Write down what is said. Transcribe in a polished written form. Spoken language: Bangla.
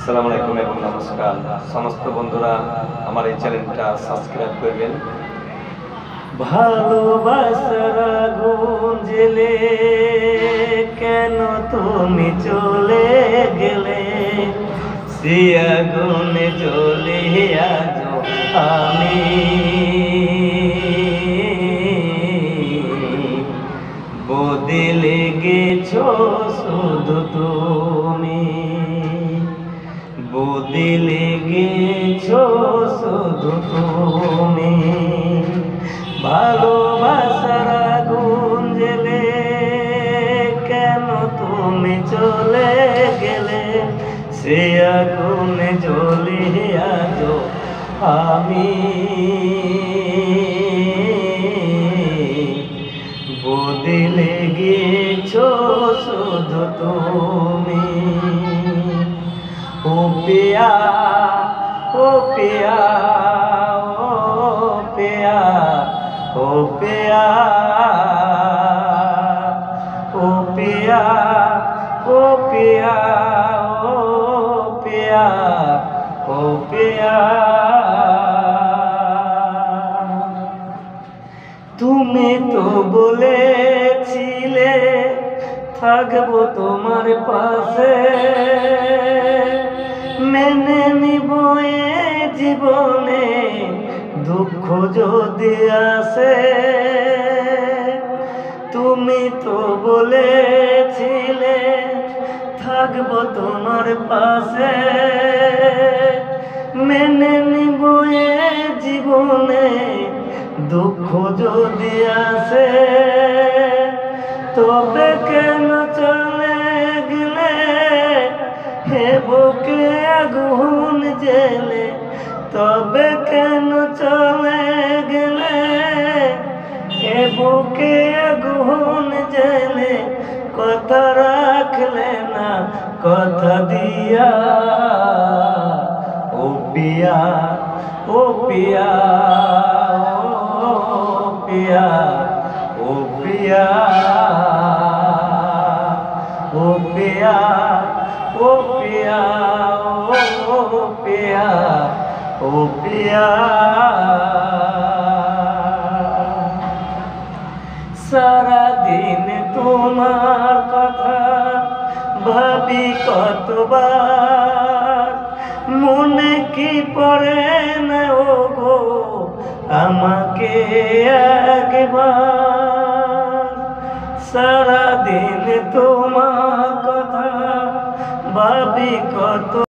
আসসালামু আলাইকুম এবং নমস্কার। সমস্ত বন্ধুরা আমার এই চ্যানেলটা সাবস্ক্রাইব করবেন। ভালোবাসার আগুন জ্বেলে কেন তুমি চলে গেলে, সে আগুনে জ্বলে আজ আমি। বদলে গেছো শুধু তুমি, বদলে গেছো শুধু তুমি। ভালোবাসার আগুন জ্বেলে কেন তুমি চলে গেলে, সে আগুনে জ্বলে আজ আমি। বদলে গেছো শুধু তুমি। ও পিয়া, ও পিয়া, ও পিয়া, ও পিয়া, ও পিয়া, ও পিয়া, ও পিয়া, ও পিয়া। তুমি তো বলেছিলে থাকবো তোমার পাশে, মেনে নিব এ জীবনে দুঃখ যদি আসে। তুমি তো বলেছিলে থাকবো তোমার পাশে, মেনে নিব এ জীবনে দুঃখ যদি আসে। তবে কেন চলে গেলে হে বুকে আগুন জ্বেলে, তবে কেন চলে গেলে হে বুকে আগুন জ্বেলে। কথা রাখলে না কথা দিয়া, ও পিয়া, ও পিয়া, ও পিয়া, ও পিয়া, ও পিয়া, ও পিয়া, ও পিয়া, ও পিয়া। সারাদিন তোমার কথা ভাবি কতবার, মনে কি পড়ে না ও গো আমাকে একবার। সারাদিন তোমার কথা ভাবি কত